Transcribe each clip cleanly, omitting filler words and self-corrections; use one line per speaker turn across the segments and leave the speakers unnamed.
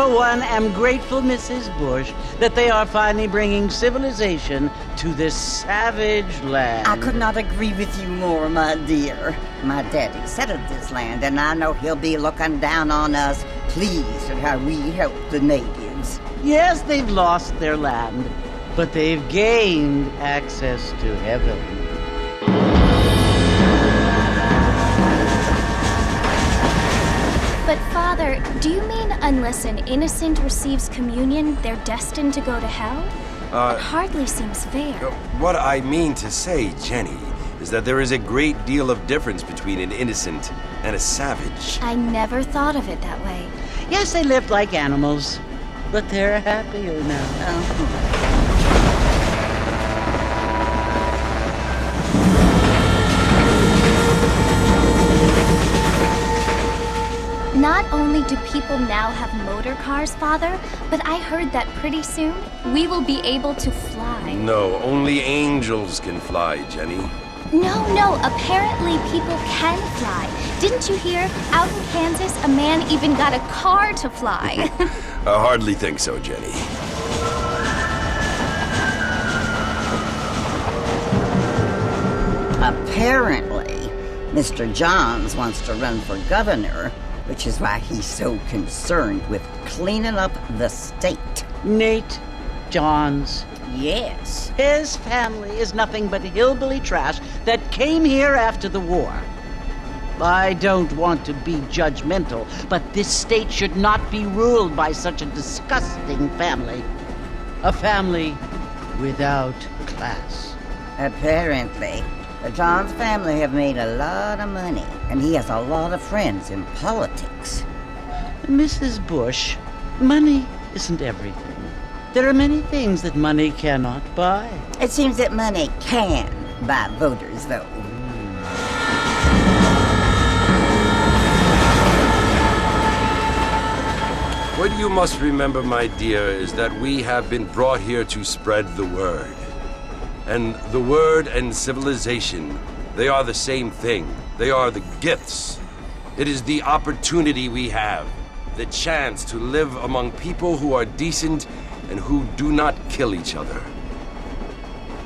for one, am grateful, Mrs. Bush, that they are finally bringing civilization to this savage land.
I could not agree with you more, my dear. My daddy settled this land, and I know he'll be looking down on us, pleased at how we help the natives.
Yes, they've lost their land, but they've gained access to heaven.
But Father, do you mean unless an innocent receives communion, they're destined to go to hell? That hardly seems fair.
What I mean to say, Jenny, is that there is a great deal of difference between an innocent and a savage.
I never thought of it that way.
Yes, they lived like animals, but they're happier now.
Not only do people now have motor cars, Father, but I heard that pretty soon we will be able to fly.
No, only angels can fly, Jenny.
No, apparently people can fly. Didn't you hear? Out in Kansas, a man even got a car to fly.
I hardly think so, Jenny.
Apparently, Mr. Johns wants to run for governor, which is why he's so concerned with cleaning up the state.
Nate Johns.
Yes.
His family is nothing but hillbilly trash that came here after the war. I don't want to be judgmental, but this state should not be ruled by such a disgusting family. A family without class.
Apparently, the Johns family have made a lot of money, and he has a lot of friends in politics.
Mrs. Bush, money isn't everything. There are many things that money cannot buy.
It seems that money can buy voters, though.
What you must remember, my dear, is that we have been brought here to spread the word. And the word and civilization, they are the same thing. They are the gifts. It is the opportunity we have, the chance to live among people who are decent and who do not kill each other,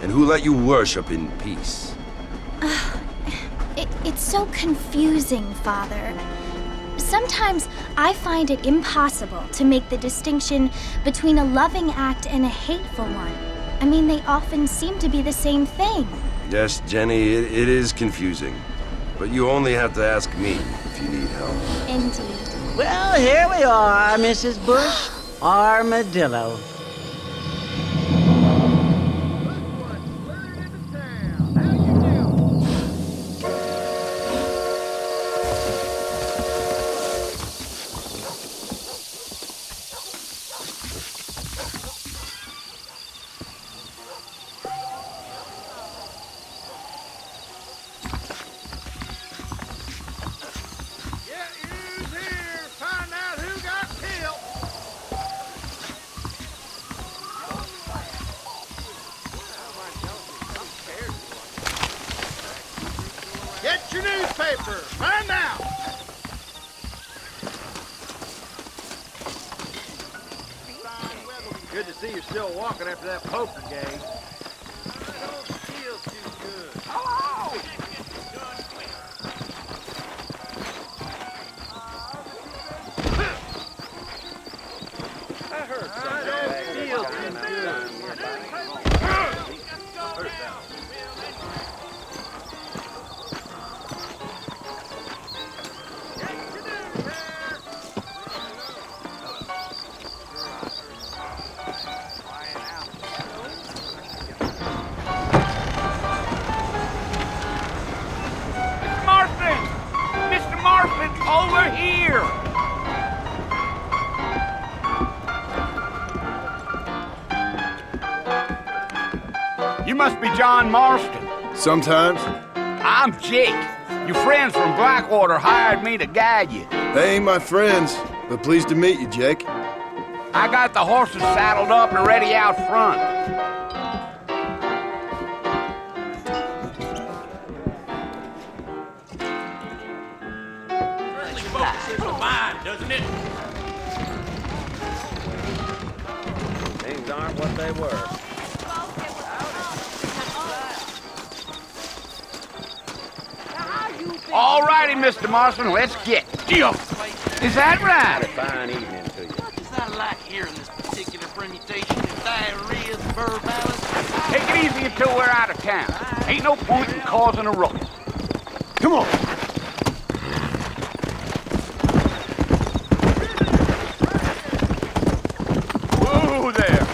and who let you worship in peace.
It's so confusing, Father. Sometimes I find it impossible to make the distinction between a loving act and a hateful one. I mean, they often seem to be the same thing.
Yes, Jenny, it is confusing. But you only have to ask me if you need help.
Indeed.
Well, here we are, Mrs. Bush. Armadillo.
Get your newspaper! Find out! Good to see you're still walking after that poker game. Don't feel too good. Hello! That hurts. I don't feel too good.
Over here! You must be John Marston.
Sometimes.
I'm Jake. Your friends from Blackwater hired me to guide you.
They ain't my friends, but pleased to meet you, Jake.
I got the horses saddled up and ready out front.
Focuses the mind, doesn't it?
things aren't what they were.
All righty, Mr. Marston, let's get deal. Is that right?
A fine evening to you.
What does I like here in this particular permutation of diarrhea, verbalis?
Take it easy until we're out of town. Ain't no point in causing a ruckus.
Come on.
Whoa there.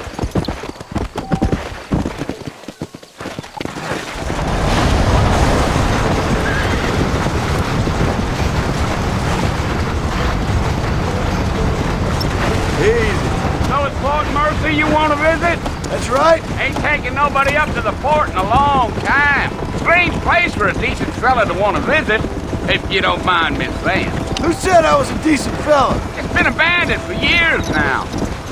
Easy.
So it's Port Mercy you want to visit?
That's right.
Ain't taking nobody up to the port in a long time. Strange place for a decent fella to want to visit, if you don't mind me saying.
Who said I was a decent fella?
It's been abandoned for years now.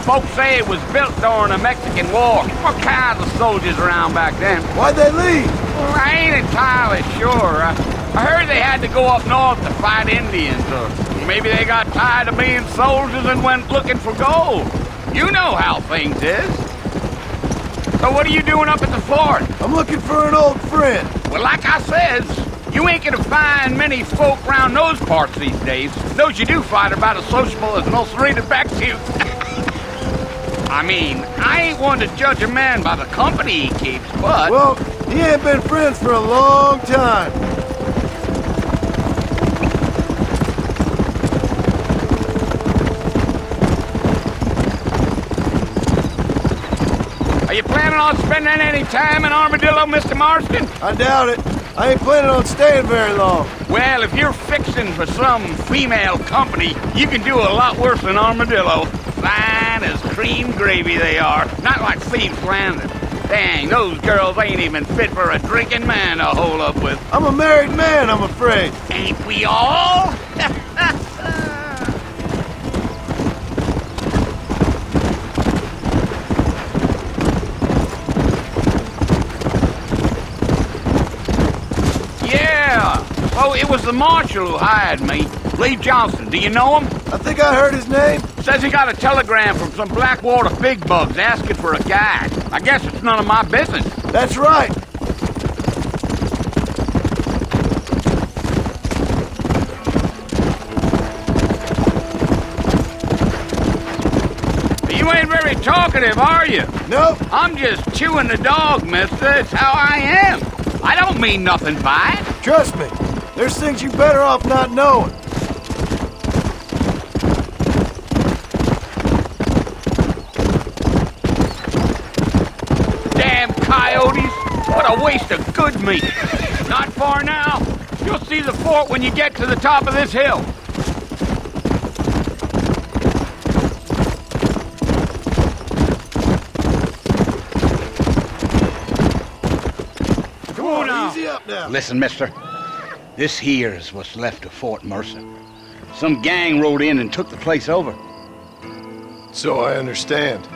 Folks say it was built during the Mexican War. What kinds of soldiers around back then?
Why'd they leave?
Well, I ain't entirely sure. I heard they had to go up north to fight Indians, or maybe they got tired of being soldiers and went looking for gold. You know how things is. So what are you doing up at the fort?
I'm looking for an old friend.
Well, like I says, you ain't gonna find many folk round those parts these days. Those you do find are about as sociable as an ulcerated back tooth. I mean, I ain't one to judge a man by the company he keeps, but...
Well, he ain't been friends for a long time.
Are you planning on spending any time in Armadillo, Mr. Marston?
I doubt it. I ain't planning on staying very long.
Well, if you're fixing for some female company, you can do a lot worse than Armadillo. Fine as cream gravy they are, not like Thieves Landing. Dang, those girls ain't even fit for a drinking man to hole up with.
I'm a married man, I'm afraid.
Ain't we all? Yeah. Oh, it was the marshal who hired me. Lee Johnson, do you know him?
I think I heard his name.
Says he got a telegram from some Blackwater big bugs asking for a guide. I guess it's none of my business.
That's right.
You ain't very talkative, are you?
Nope.
I'm just chewing the dog, mister. It's how I am. I don't mean nothing by it.
Trust me. There's things you better off not knowing.
Damn coyotes. What a waste of good meat. Not far now. You'll see the fort when you get to the top of this hill.
Come on, easy up now.
Listen, mister. This here is what's left of Fort Mercer. Some gang rode in and took the place over.
So I understand.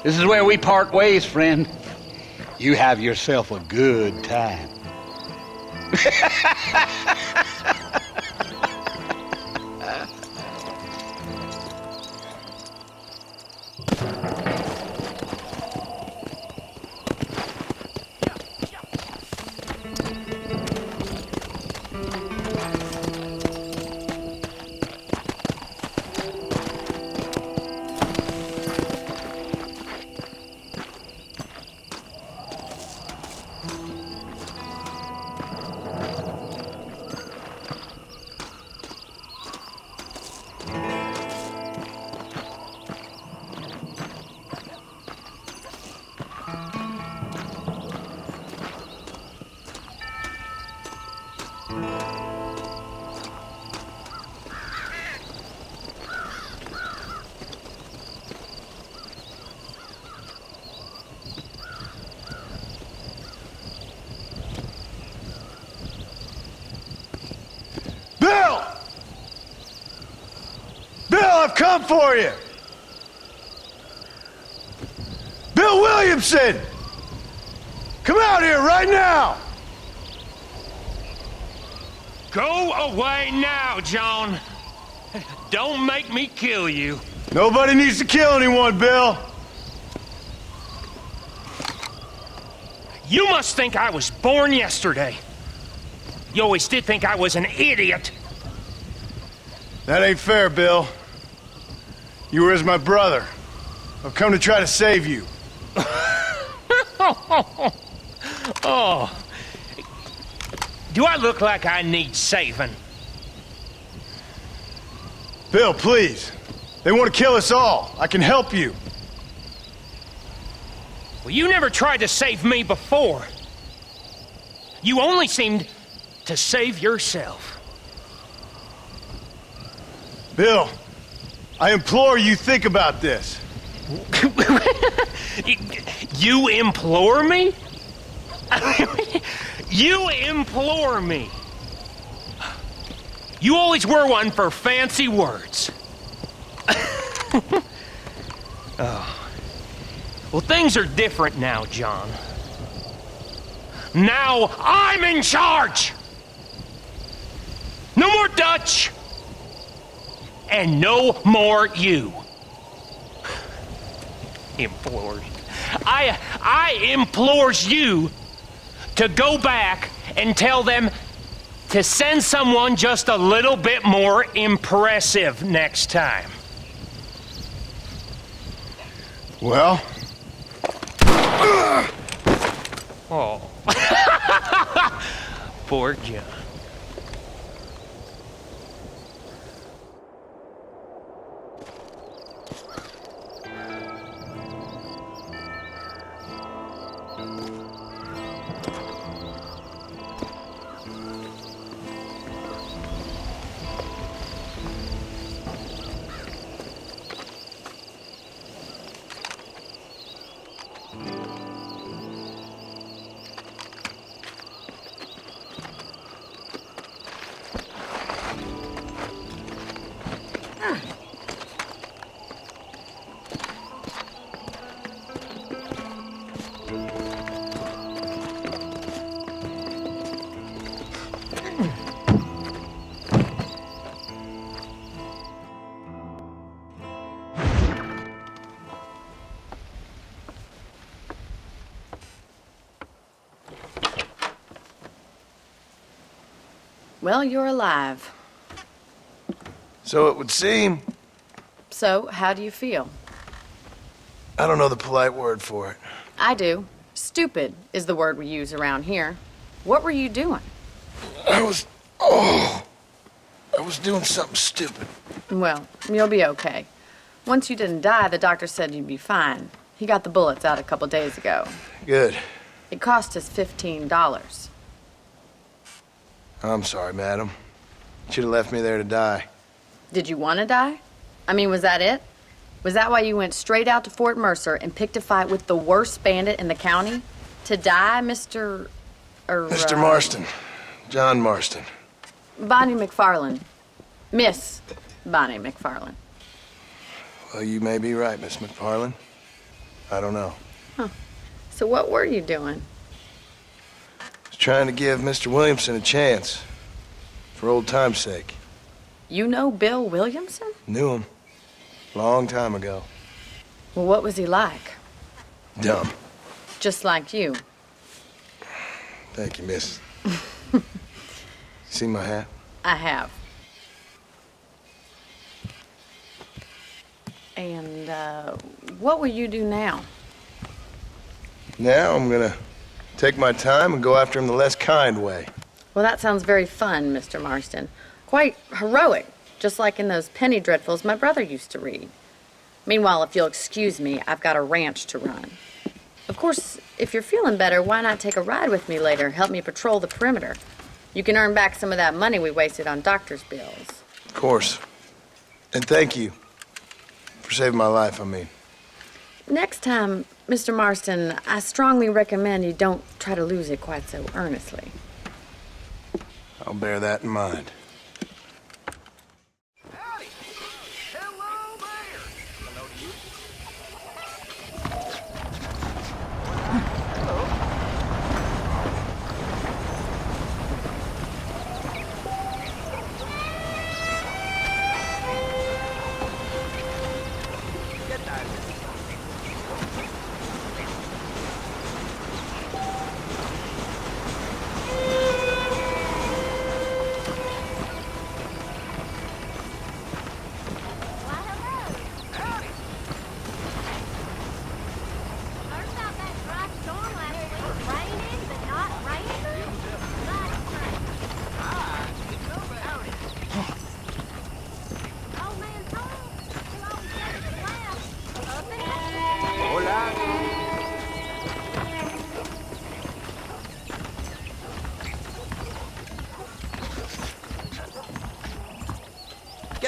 This is where we part ways, friend. You have yourself a good time.
Bill! Bill, I've come for you! Bill Williamson! Come out here right now!
Go away now, John. Don't make me kill you.
Nobody needs to kill anyone, Bill.
You must think I was born yesterday. You always did think I was an idiot.
That ain't fair, Bill. You were as my brother. I've come to try to save you.
Oh. Do I look like I need saving?
Bill, please. They want to kill us all. I can help you.
Well, you never tried to save me before. You only seemed to save yourself.
Bill, I implore you think about this.
You implore me? You implore me. You always were one for fancy words. Oh. Well, things are different now, John. Now I'm in charge! No more Dutch! And no more you. Implores. I implores you to go back and tell them to send someone just a little bit more impressive next time.
Well?
Oh. Poor John.
Well, you're alive.
So it would seem.
So, how do you feel?
I don't know the polite word for it.
I do. Stupid is the word we use around here. What were you doing?
I was doing something stupid.
Well, you'll be okay. Once you didn't die, the doctor said you'd be fine. He got the bullets out a couple days ago.
Good.
It cost us $15.
I'm sorry, madam. Should have left me there to die.
Did you want to die? I mean, was that it? Was that why you went straight out to Fort Mercer and picked a fight with the worst bandit in the county? To die, Mr.
Mr. Marston. John Marston.
Bonnie McFarlane. Miss Bonnie McFarlane.
Well, you may be right, Miss McFarlane. I don't know.
Huh. So what were you doing?
I was trying to give Mr. Williamson a chance. For old time's sake.
You know Bill Williamson?
Knew him. Long time ago.
Well, what was he like?
Dumb.
Just like you.
Thank you, miss. See my hat?
I have. And, what will you do now?
Now I'm gonna take my time and go after him the less kind way.
Well, that sounds very fun, Mr. Marston. Quite heroic, just like in those penny dreadfuls my brother used to read. Meanwhile, if you'll excuse me, I've got a ranch to run. Of course, if you're feeling better, why not take a ride with me later? Help me patrol the perimeter. You can earn back some of that money we wasted on doctor's bills.
Of course. And thank you. For saving my life, I mean.
Next time, Mr. Marston, I strongly recommend you don't try to lose it quite so earnestly.
I'll bear that in mind.
Howdy. Hello there. Hello to you. Get that.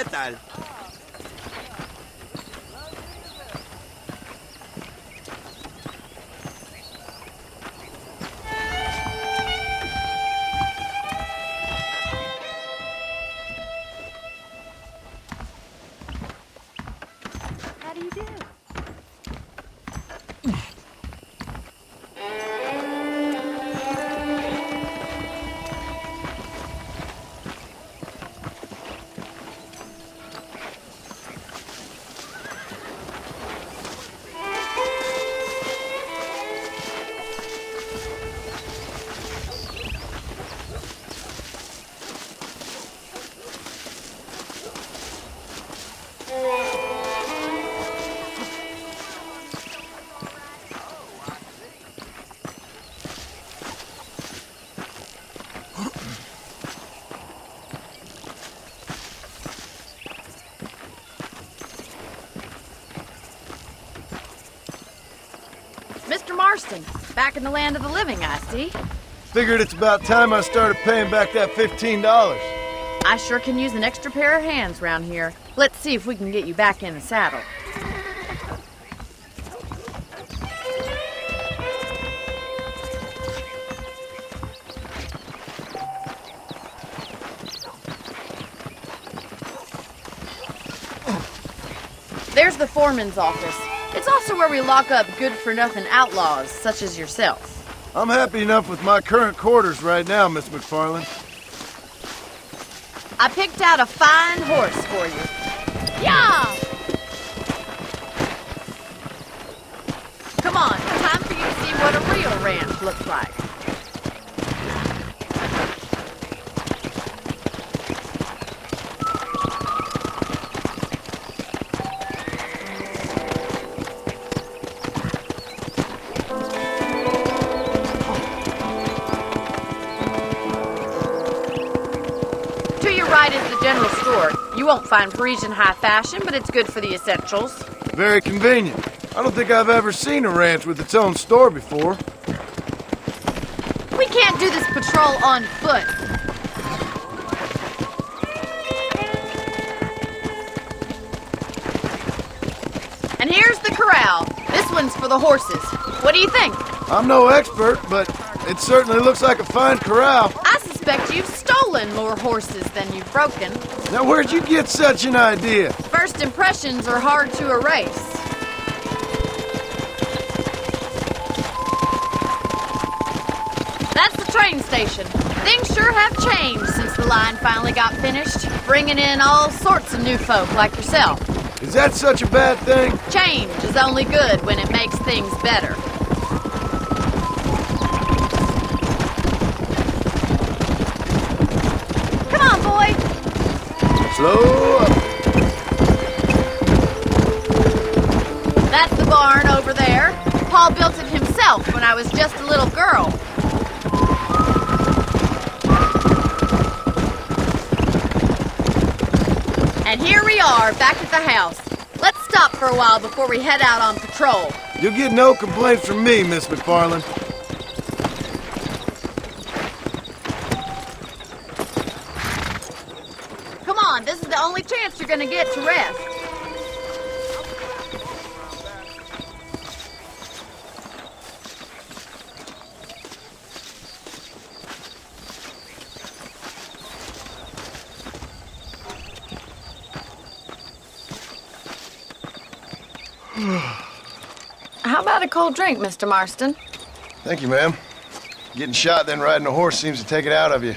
tal?
How do you do?
Mr. Marston, back in the land of the living, I see.
Figured it's about time I started paying back that $15.
I sure can use an extra pair of hands round here. Let's see if we can get you back in the saddle. There's the foreman's office. It's also where we lock up good-for-nothing outlaws, such as yourself.
I'm happy enough with my current quarters right now, Miss McFarland.
I picked out a fine horse for you. Yeah! Come on, time for you to see what a real ranch looks like. Is the general store. You won't find Parisian high fashion, but it's good for the essentials.
Very convenient. I don't think I've ever seen a ranch with its own store before.
We can't do this patrol on foot. And here's the corral. This one's for the horses. What do you think?
I'm no expert, but it certainly looks like a fine corral.
I suspect you've stolen more horses than you've broken.
Now, where'd you get such an idea?
First impressions are hard to erase. That's the train station. Things sure have changed since the line finally got finished, bringing in all sorts of new folk like yourself.
Is that such a bad thing?
Change is only good when it makes things better.
Slow up.
That's the barn over there. Paul built it himself when I was just a little girl. And here we are, back at the house. Let's stop for a while before we head out on patrol.
You'll get no complaints from me, Miss McFarland.
This is the only chance you're gonna get to rest. How about a cold drink, Mr. Marston?
Thank you, ma'am. Getting shot, then riding a horse seems to take it out of you.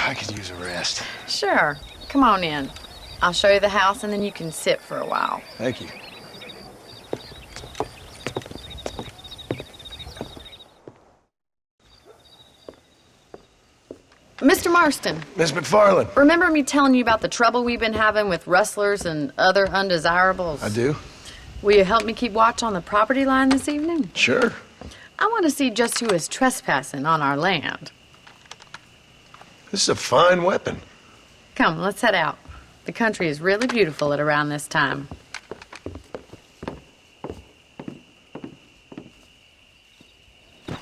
I could use a rest.
Sure. Come on in. I'll show you the house, and then you can sit for a while.
Thank you.
Mr. Marston.
Miss McFarland.
Remember me telling you about the trouble we've been having with rustlers and other undesirables?
I do.
Will you help me keep watch on the property line this evening?
Sure.
I want to see just who is trespassing on our land.
This is a fine weapon.
Come, let's head out. The country is really beautiful at around this time.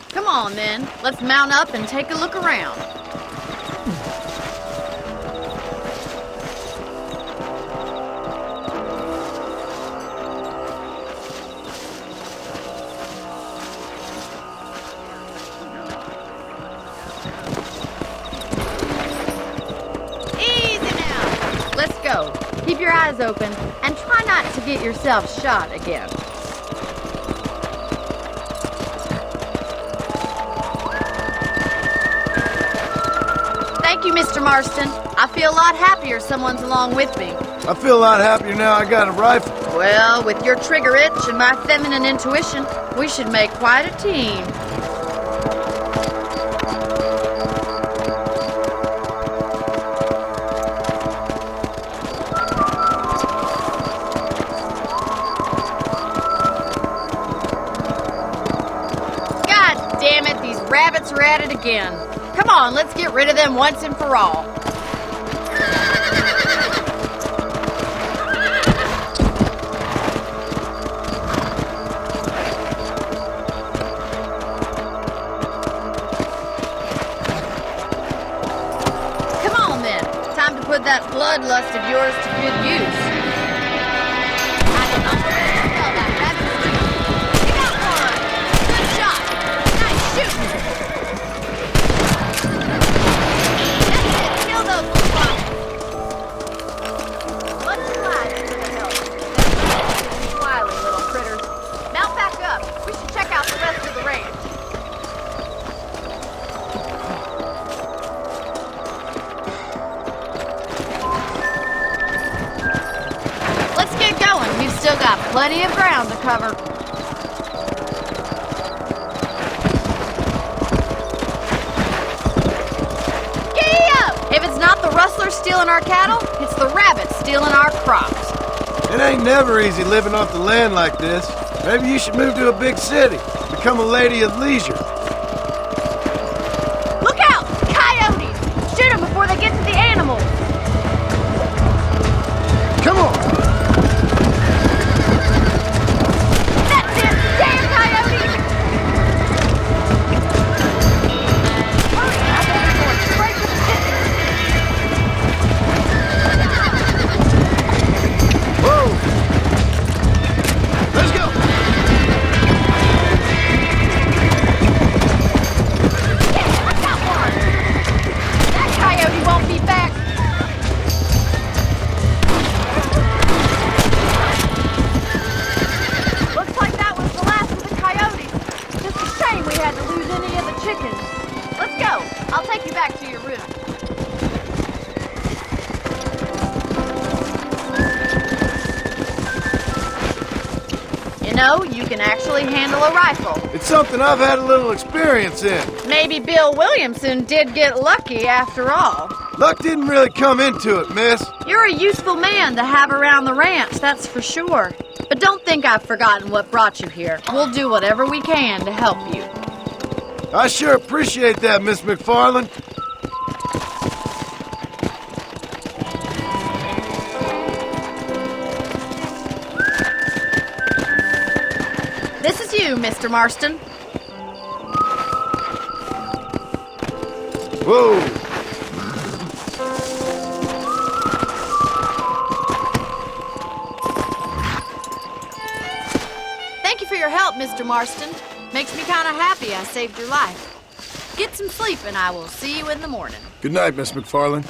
Come on, then. Let's mount up and take a look around. eyes open and try not to get yourself shot again. Thank you, Mr. Marston. I feel a lot happier someone's along with me.
I feel a lot happier now I got a rifle.
Well, with your trigger itch and my feminine intuition, we should make quite a team. God damn it, these rabbits are at it again. Come on, let's get rid of them once and for all. Put that bloodlust of yours to good use. I can almost smell that rabbit stew. You got one! Good shot! Nice shooting! That's it! Kill those little bugs! Much obliged for the help. They're wily little critters. Mount back up. We should check out the rest of the range. We've still got plenty of ground to cover. Giddy up! If it's not the rustlers stealing our cattle, it's the rabbits stealing our crops.
It ain't never easy living off the land like this. Maybe you should move to a big city. Become a lady of leisure.
Look out! Coyotes! Shoot them before they get to the animals.
Come on! You can actually handle a rifle. It's something I've had a little experience in.
Maybe Bill Williamson did get lucky after all.
Luck didn't really come into it, miss.
You're a useful man to have around the ranch, that's for sure. But don't think I've forgotten what brought you here. We'll do whatever we can to help you.
I sure appreciate that, Miss McFarland.
This is you, Mr. Marston.
Whoa!
Thank you for your help, Mr. Marston. Makes me kind of happy I saved your life. Get some sleep and I will see you in the morning.
Good night, Miss McFarland.